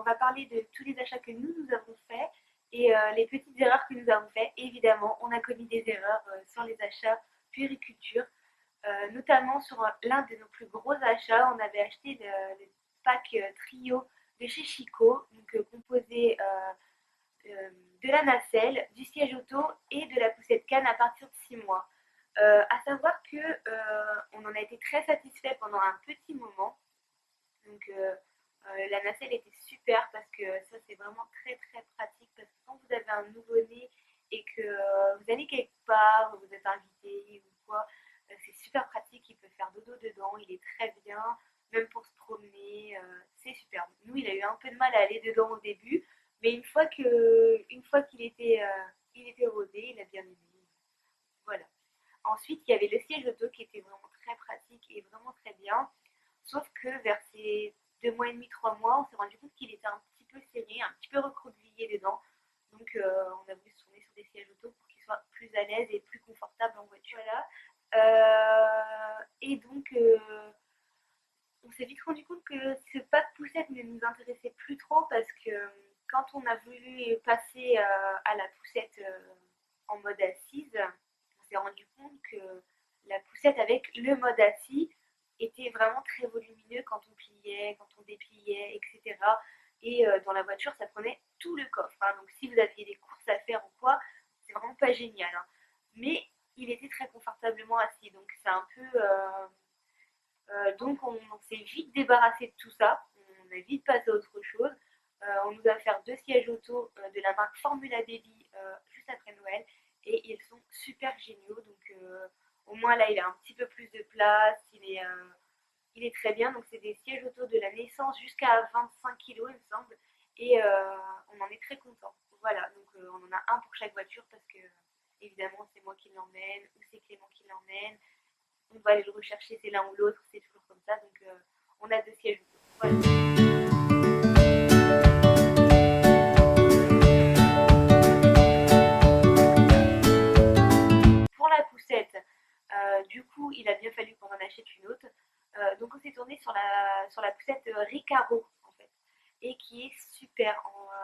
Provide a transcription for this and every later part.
va parler de tous les achats que nous avons faits et les petites erreurs que nous avons faites. Évidemment, on a commis des erreurs sur les achats puériculture, notamment sur l'un de nos plus gros achats. On avait acheté le pack trio de chez Chico, donc composé de la nacelle, du siège auto et de la poussette canne à partir de 6 mois. À savoir que on en a été très satisfait pendant un petit moment. Donc la nacelle était super parce que ça c'est vraiment très très pratique parce que quand vous avez un nouveau-né et que vous allez quelque part, vous êtes invité ou quoi, c'est super pratique, il peut faire dodo dedans, il est très bien, même pour se promener, c'est super. Nous il a eu un peu de mal à aller dedans au début, mais une fois il était rodé, il a bien aimé. Voilà. Ensuite, il y avait le siège auto qui était vraiment très pratique et vraiment très bien. Sauf que vers ces 2 mois et demi, 3 mois, on s'est rendu compte qu'il était un petit peu serré, un petit peu recroquevillé dedans. Donc on a voulu se tourner sur des sièges auto pour qu'ils soient plus à l'aise et plus confortables en voiture. Voilà. Et donc on s'est vite rendu compte que ce pas de poussette ne nous intéressait plus trop parce que quand on a voulu passer à la poussette en mode assise, on s'est rendu compte que la poussette avec le mode assis était vraiment très volumineux quand on pliait, quand on dépliait, etc. Et dans la voiture, ça prenait tout le coffre. Hein. Donc si vous aviez des courses à faire ou quoi, c'est vraiment pas génial. Hein. Mais il était très confortablement assis. Donc c'est un peu... donc on s'est vite débarrassé de tout ça. On a vite passé à autre chose. On nous a offert 2 sièges auto de la marque Formula Baby juste après Noël. Et ils sont super géniaux. Donc au moins là, il a un petit peu plus de place. Il est très bien. Donc c'est des sièges auto de la naissance jusqu'à 25 kilos, il me semble. Et on en est très content. Voilà, donc on en a un pour chaque voiture parce que évidemment c'est moi qui l'emmène ou c'est Clément qui l'emmène. On va aller le rechercher, c'est l'un ou l'autre, c'est toujours comme ça. Donc on a 2 sièges auto. Voilà. Pour la poussette, du coup, il a bien fallu qu'on en achète une autre. Donc on s'est tourné sur la poussette Recaro en fait, et qui est super.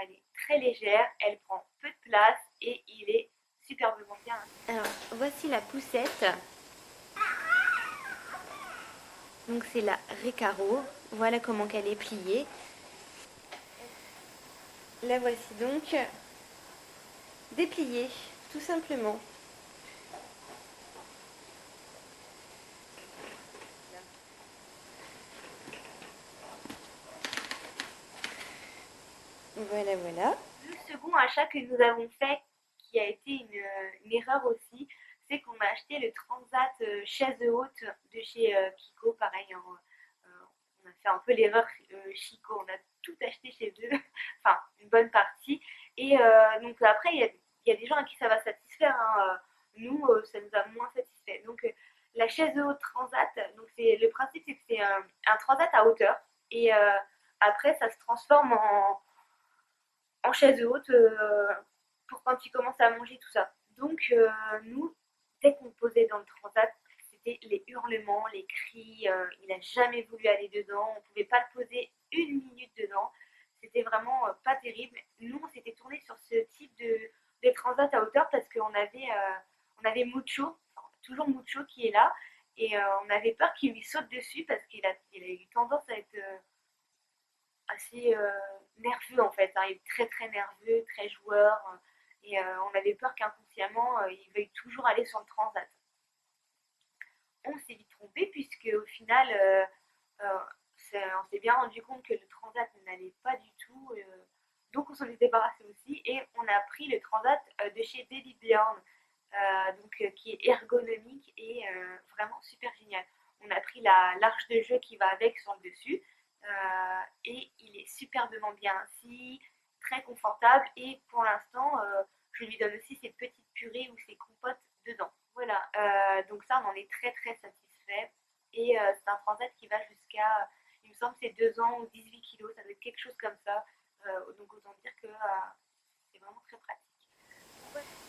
Elle est très légère, elle prend peu de place et il est superbement bien. Alors voici la poussette. Donc c'est la Recaro. Voilà comment elle est pliée. La voici donc dépliée, tout simplement. Voilà, voilà. Le second achat que nous avons fait, qui a été une erreur aussi, c'est qu'on a acheté le Transat chaise haute de chez Kiko. Pareil, hein, on a fait un peu l'erreur Chico, on a tout acheté chez eux, enfin une bonne partie. Et donc après, il y a des gens à qui ça va satisfaire. Hein. Nous, ça nous a moins satisfait. Donc la chaise haute Transat, donc c'est le principe, c'est que c'est un Transat à hauteur. Et après, ça se transforme en chaise haute pour quand il commence à manger tout ça. Donc nous, dès qu'on posait dans le transat, c'était les hurlements, les cris, il n'a jamais voulu aller dedans, on ne pouvait pas le poser une minute dedans, c'était vraiment pas terrible. Nous, on s'était tourné sur ce type de transat à hauteur parce on avait Mucho, enfin, toujours Mucho qui est là, et on avait peur qu'il lui saute dessus parce il a eu tendance à être assez nerveux en fait. Hein. Il est très très nerveux, très joueur. Et on avait peur qu'inconsciemment, il veuille toujours aller sur le transat. On s'est vite trompé puisque au final, on s'est bien rendu compte que le transat n'allait pas du tout. Donc on s'en est débarrassé aussi et on a pris le transat de chez Baby Bjorn, qui est ergonomique et vraiment super génial. On a pris l'arche de jeu qui va avec sur le dessus et il est superbement bien assis, très confortable et pour l'instant je lui donne aussi ses petites purées ou ses compotes dedans. Voilà, donc ça on en est très très satisfait et c'est un transat qui va jusqu'à, il me semble c'est 2 ans ou 18 kilos, ça doit être quelque chose comme ça, donc autant dire que c'est vraiment très pratique.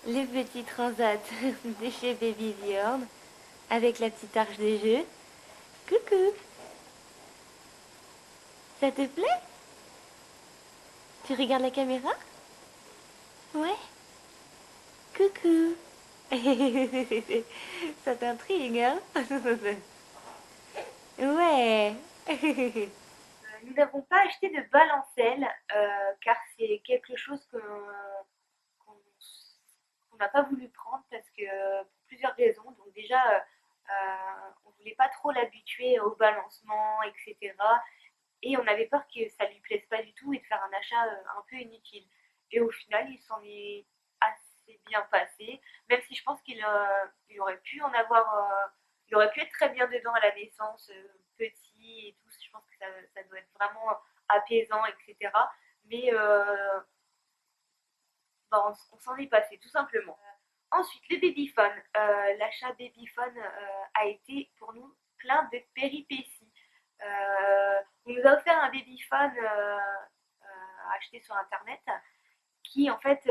Les petits transats de chez Baby Bjorn avec la petite arche de jeu. Coucou, ça te plaît? Tu regardes la caméra? Ouais. Coucou. Ça t'intrigue, hein? Ouais. Nous n'avons pas acheté de balancelle car c'est quelque chose qu'on qu'on n'a pas voulu prendre parce que pour plusieurs raisons. Donc déjà, on voulait pas trop l'habituer au balancement, etc. Et on avait peur que ça lui plaise pas du tout et de faire un achat un peu inutile. Et au final, il s'en est assez bien passé, même si je pense il aurait pu en avoir, il aurait pu être très bien dedans à la naissance, petit et tout. Je pense que ça doit être vraiment apaisant, etc. Mais bah, on s'en est passé tout simplement. Ensuite, le babyphone. L'achat babyphone a été pour nous plein de péripéties. On nous a offert un babyphone acheté sur internet qui en fait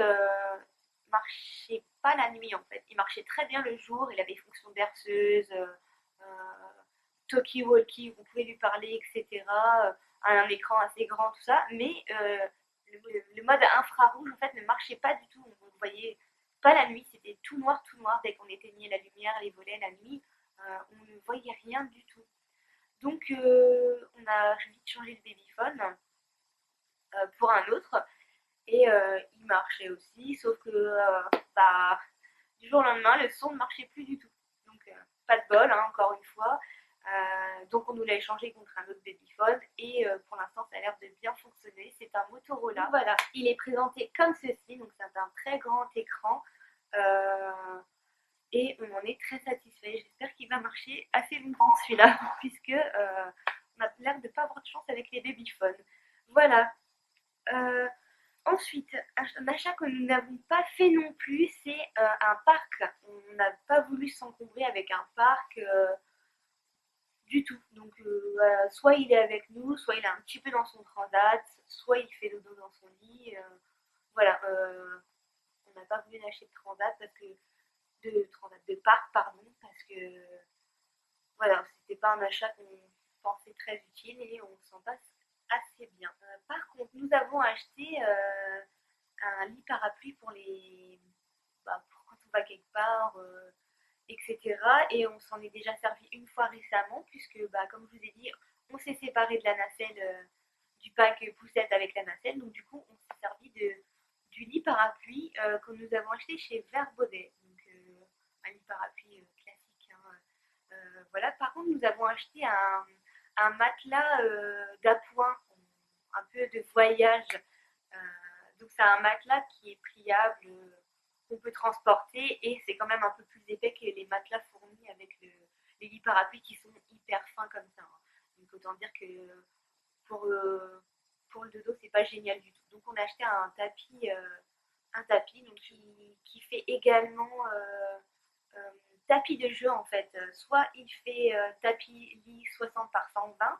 marchait pas la nuit en fait. Il marchait très bien le jour, il avait fonction berceuse, talkie-walkie, vous pouvez lui parler, etc. Un écran assez grand, tout ça, mais le mode infrarouge en fait ne marchait pas du tout. On ne voyait pas la nuit, c'était tout noir dès qu'on éteignait la lumière, les volets la nuit, on ne voyait rien du tout. Donc on a vite changé de babyphone pour un autre et il marchait aussi, sauf que bah, du jour au lendemain le son ne marchait plus du tout. Donc pas de bol, hein, encore une fois. Donc on nous l'a échangé contre un autre babyphone et pour l'instant ça a l'air de bien fonctionner. C'est un Motorola. Voilà, il est présenté comme ceci, donc c'est un très grand écran et on en est très satisfait. J'espère qu'il va marcher assez longtemps celui-là puisque on a l'air de ne pas avoir de chance avec les babyphones. Voilà. Ensuite, un achat que nous n'avons pas fait non plus, c'est un parc. On n'a pas voulu s'encombrer avec un parc du tout. Donc, soit il est avec nous, soit il est un petit peu dans son transat, soit il fait dodo dans son lit. Voilà, on n'a pas voulu acheter de transat parce que de parc, pardon, parce que voilà, c'était pas un achat qu'on pensait très utile et on s'en passe assez bien. Par contre, nous avons acheté un lit parapluie pour pour quand on va quelque part, etc. Et on s'en est déjà servi une fois récemment, puisque comme je vous ai dit, on s'est séparé de la nacelle, du pack poussette avec la nacelle. Donc du coup, on s'est servi du lit parapluie que nous avons acheté chez Verbaudet. Donc un lit parapluie classique, hein. Voilà. Par contre, nous avons acheté un matelas d'appoint, un peu de voyage. Donc c'est un matelas qui est pliable, qu'on peut transporter et c'est quand même un peu plus épais que les matelas fournis avec les lits parapluies qui sont hyper fins comme ça, hein. Donc autant dire que pour, pour le dodo c'est pas génial du tout. Donc on a acheté un tapis donc, qui fait également tapis de jeu en fait. Soit il fait tapis lit 60 par 120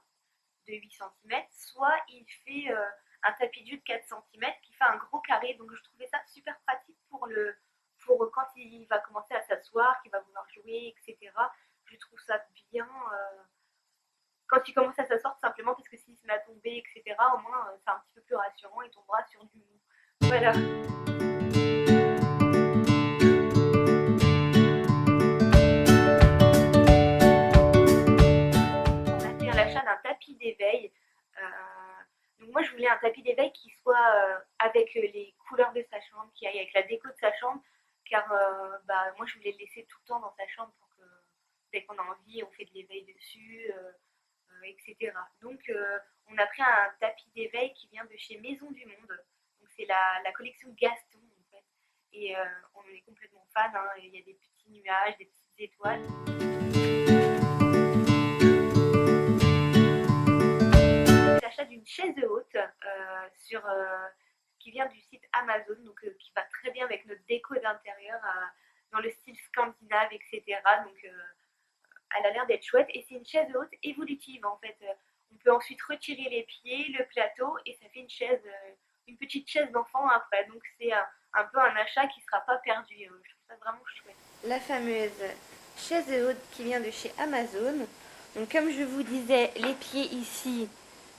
de 8 cm, soit il fait un tapis de jeu de 4 cm qui fait un gros carré. Donc je trouvais ça super pratique pour quand il va commencer à s'asseoir, qu'il va vouloir jouer, etc. Je trouve ça bien quand il commence à s'asseoir, tout simplement parce que s'il se met à tomber, etc., au moins c'est un petit peu plus rassurant, il tombera sur du mou. Voilà. L'achat d'un tapis d'éveil. Donc moi je voulais un tapis d'éveil qui soit avec les couleurs de sa chambre, qui aille avec la déco de sa chambre, car moi je voulais le laisser tout le temps dans sa chambre pour que dès qu'on a envie on fait de l'éveil dessus, etc. Donc on a pris un tapis d'éveil qui vient de chez Maison du Monde. Donc c'est la collection Gaston en fait. Et on en est complètement fan, hein. Il y a des petits nuages, des petites étoiles. L'achat d'une chaise haute qui vient du site Amazon, donc qui va très bien avec notre déco d'intérieur dans le style scandinave, etc. Donc elle a l'air d'être chouette et c'est une chaise haute évolutive en fait. On peut ensuite retirer les pieds, le plateau et ça fait une petite chaise d'enfant après. Donc c'est un peu un achat qui ne sera pas perdu. Je trouve ça vraiment chouette. La fameuse chaise haute qui vient de chez Amazon. Donc comme je vous disais, les pieds ici,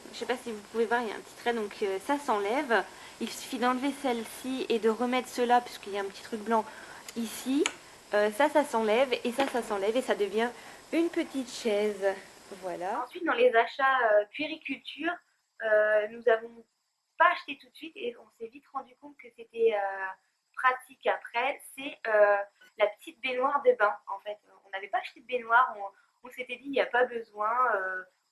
je ne sais pas si vous pouvez voir, il y a un petit trait, donc ça s'enlève. Il suffit d'enlever celle-ci et de remettre cela, puisqu'il y a un petit truc blanc ici. Ça s'enlève et ça s'enlève et ça devient une petite chaise. Voilà. Ensuite, dans les achats puériculture, nous avons pas acheté tout de suite et on s'est vite rendu compte que c'était pratique après. C'est la petite baignoire de bain. En fait, on n'avait pas acheté de baignoire. On s'était dit, il n'y a pas besoin,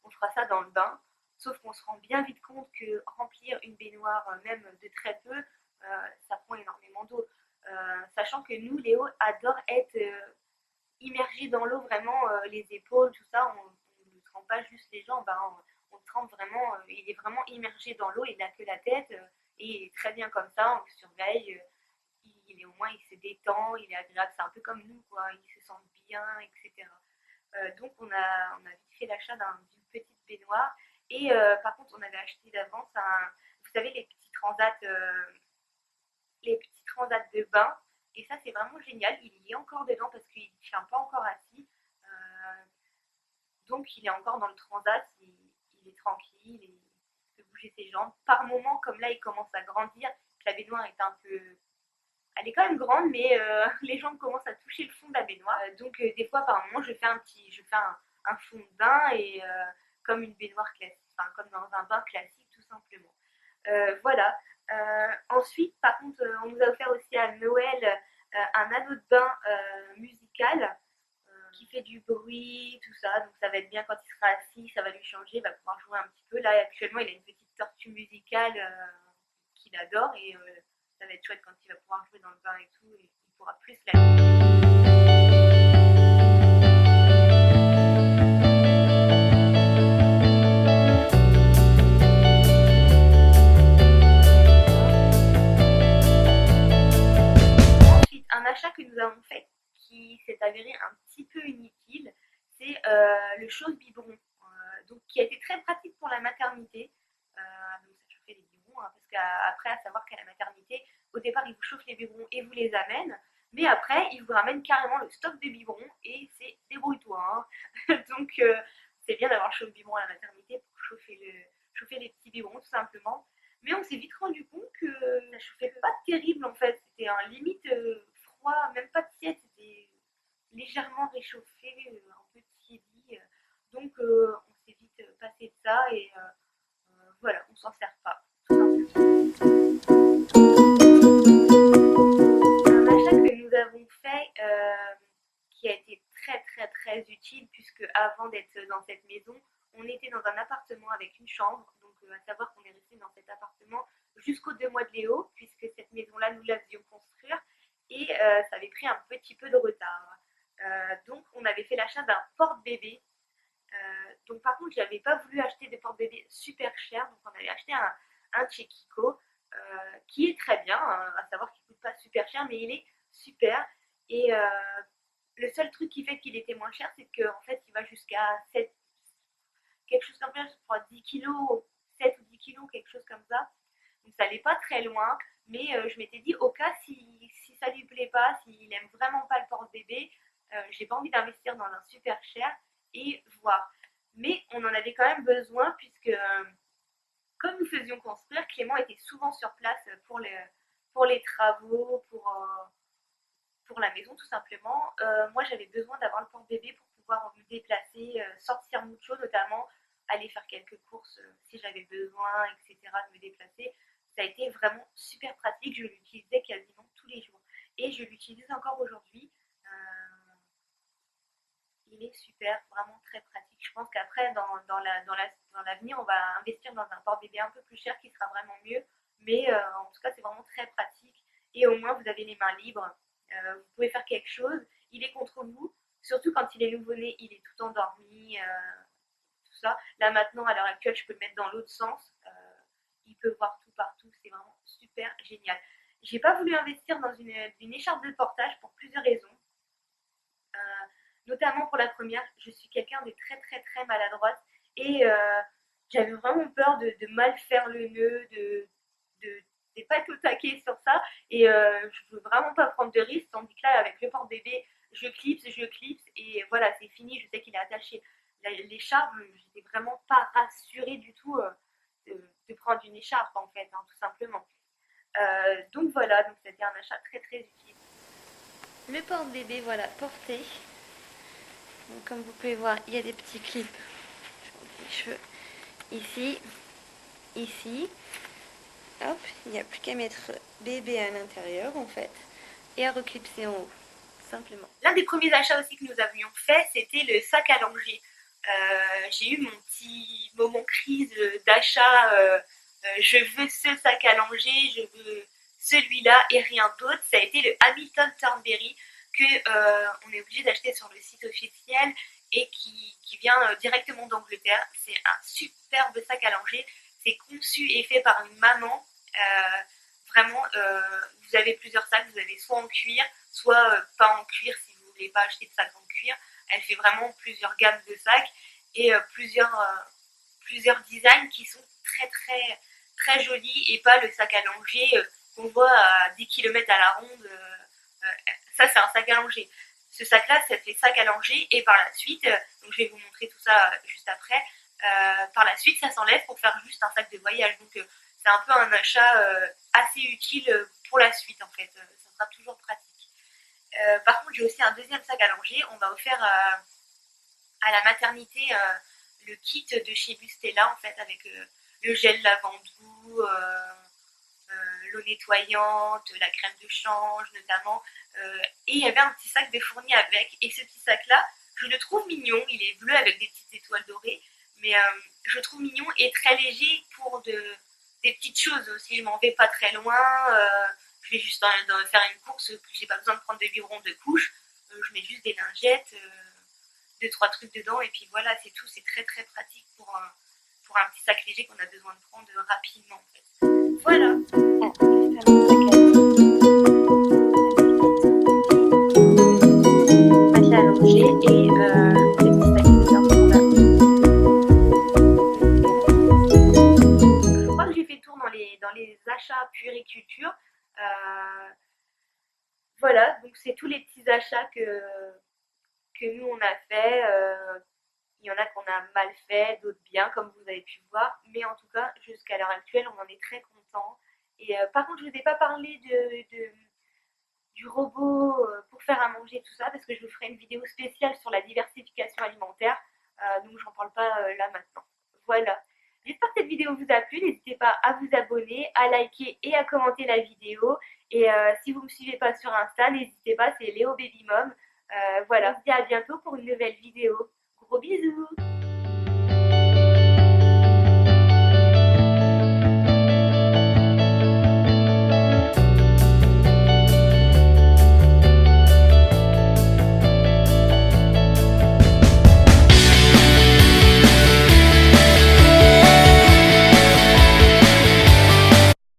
on fera ça dans le bain. Sauf qu'on se rend bien vite compte que remplir une baignoire, même de très peu, ça prend énormément d'eau. Sachant que nous, Léo adore être immergé dans l'eau, vraiment les épaules, tout ça, on ne trempe pas juste les jambes, hein, on trempe vraiment, il est vraiment immergé dans l'eau, il n'a que la tête, et il est très bien comme ça, on le surveille, il est au moins, il se détend, il est agréable, c'est un peu comme nous, quoi, il se sent bien, etc. Donc on a vite fait l'achat d'une petite baignoire, et par contre on avait acheté d'avance vous savez, les petits transats de bain. Et ça, c'est vraiment génial. Il y est encore dedans parce qu'il ne tient pas encore assis. Donc, il est encore dans le transat. Il est tranquille. Il peut bouger ses jambes. Par moment, comme là, il commence à grandir. La baignoire est un peu. Elle est quand même grande, mais les jambes commencent à toucher le fond de la baignoire. Donc, des fois, par moment, je fais un fond de bain et comme une baignoire classique, enfin, comme dans un bain classique, tout simplement. Voilà. Ensuite, par contre, on nous a offert aussi à Noël un anneau de bain musical qui fait du bruit, tout ça. Donc ça va être bien quand il sera assis, ça va lui changer, il va pouvoir jouer un petit peu. Là, actuellement, il a une petite tortue musicale qu'il adore et ça va être chouette quand il va pouvoir jouer dans le bain et tout. Et il pourra plus la. Ensuite, un achat que nous avons fait qui s'est avéré un petit peu inutile, c'est le chauffe-biberon, donc qui a été très pratique pour la maternité. Donc ça chauffait les biberons, hein, parce qu'après, à savoir qu'à la maternité, au départ, ils vous chauffent les biberons et vous les amènent, mais après, ils vous ramènent carrément le stock de biberons et c'est débrouille-toi. Hein. Donc c'est bien d'avoir le chauffe-biberon à la maternité pour chauffer les petits biberons tout simplement. Mais on s'est vite rendu compte que ça chauffait pas terrible en fait. C'était un limite froid, même pas tiède, c'était légèrement réchauffé, un peu tiédi. Donc on s'est vite passé de ça et voilà, on s'en sert pas. Tout simplement. Un achat que nous avons fait qui a été très très très utile puisque avant d'être dans cette maison, on était dans un appartement avec une chambre. Donc à savoir qu'on est resté dans cet appartement jusqu'aux 2 mois de Léo puisque cette maison-là nous l'avions construire et ça avait pris un petit peu de retard. Donc on avait fait l'achat d'un porte-bébé. Donc par contre j'avais pas voulu acheter des porte-bébés super chers, donc on avait acheté un chez Kiko qui est très bien, hein, à savoir qu'il coûte pas super cher mais il est super et le seul truc qui fait qu'il était moins cher c'est qu'en fait il va jusqu'à 7, quelque chose comme ça, je crois 10 kilos, 7 ou 10 kilos, quelque chose comme ça. Donc ça n'est pas très loin, mais je m'étais dit au cas si ça lui plaît pas, s'il aime vraiment pas le porte-bébé, j'ai pas envie d'investir dans un super cher et voir. Mais on en avait quand même besoin puisque comme nous faisions construire, Clément était souvent sur place pour les travaux, pour la maison tout simplement. Moi j'avais besoin d'avoir le porte-bébé pour pouvoir me déplacer, sortir mucho notamment, aller faire quelques courses si j'avais besoin, etc. de me déplacer. Ça a été vraiment super pratique, je l'utilisais quasiment tous les jours. Et je l'utilise encore aujourd'hui. Il est super, vraiment très pratique. Je pense qu'après, dans l'avenir, on va investir dans un porte-bébé un peu plus cher qui sera vraiment mieux. Mais en tout cas, c'est vraiment très pratique. Et au moins, vous avez les mains libres. Vous pouvez faire quelque chose. Il est contre vous. Surtout quand il est nouveau-né, il est tout endormi. Tout ça. Là maintenant, à l'heure actuelle, je peux le mettre dans l'autre sens. Il peut voir tout partout. C'est vraiment super génial. J'ai pas voulu investir dans une écharpe de portage pour plusieurs raisons. Notamment pour la première, je suis quelqu'un de très très très maladroite et j'avais vraiment peur de mal faire le nœud, de pas être au taquet sur ça et je veux vraiment pas prendre de risques, tandis que là avec le porte-bébé, je clipse et voilà, c'est fini, je sais qu'il est attaché. L'écharpe, j'étais vraiment pas rassurée du tout de prendre une écharpe en fait, hein, tout simplement. Donc voilà, donc c'était un achat très très utile. Le porte-bébé, voilà, porté. Donc, comme vous pouvez voir, il y a des petits clips des cheveux ici, ici. Hop, il n'y a plus qu'à mettre bébé à l'intérieur en fait et à reclipser en haut, simplement. L'un des premiers achats aussi que nous avions fait, c'était le sac à langer. J'ai eu mon petit moment crise d'achat. Je veux ce sac à langer, je veux celui-là et rien d'autre. Ça a été le Hamilton Turnberry que on est obligé d'acheter sur le site officiel et qui vient directement d'Angleterre. C'est un superbe sac à langer. C'est conçu et fait par une maman. Vraiment, vous avez plusieurs sacs. Vous avez soit en cuir, soit pas en cuir si vous ne voulez pas acheter de sac en cuir. Elle fait vraiment plusieurs gammes de sacs et plusieurs designs qui sont très très très jolis et pas le sac à langer qu'on voit à 10 km à la ronde. Ça c'est un sac à langer. Ce sac là ça fait sac à langer et par la suite, donc je vais vous montrer tout ça juste après, par la suite ça s'enlève pour faire juste un sac de voyage. Donc c'est un peu un achat assez utile pour la suite en fait. Ça sera toujours pratique. Par contre j'ai aussi un deuxième sac à langer. On m'a offert à la maternité le kit de chez Bustela en fait avec le gel lavandou, l'eau nettoyante, la crème de change notamment. Et il y avait un petit sac de fourni avec. Et ce petit sac-là, je le trouve mignon. Il est bleu avec des petites étoiles dorées. Mais je le trouve mignon et très léger pour des petites choses. Si je m'en vais pas très loin, je vais juste faire une course, j'ai pas besoin de prendre des biberons de couche. Je mets juste des lingettes, deux, trois trucs dedans. Et puis voilà, c'est tout. C'est très très pratique pour un petit sac léger qu'on a besoin de prendre rapidement en fait. Voilà. Matelas allongé et le petit sac je crois que j'ai fait le tour dans les achats puériculture. Voilà, donc c'est tous les petits achats que nous on a fait. Il y en a qu'on a mal fait, d'autres bien, comme vous avez pu voir. Mais en tout cas, jusqu'à l'heure actuelle, on en est très content. Et par contre, je ne vous ai pas parlé du robot pour faire à manger, tout ça, parce que je vous ferai une vidéo spéciale sur la diversification alimentaire. Donc, j'en parle pas là maintenant. Voilà. J'espère que cette vidéo vous a plu. N'hésitez pas à vous abonner, à liker et à commenter la vidéo. Et si vous ne me suivez pas sur Insta, n'hésitez pas, c'est Léo Baby Mom. Voilà, on se dit à bientôt pour une nouvelle vidéo. Gros bisous!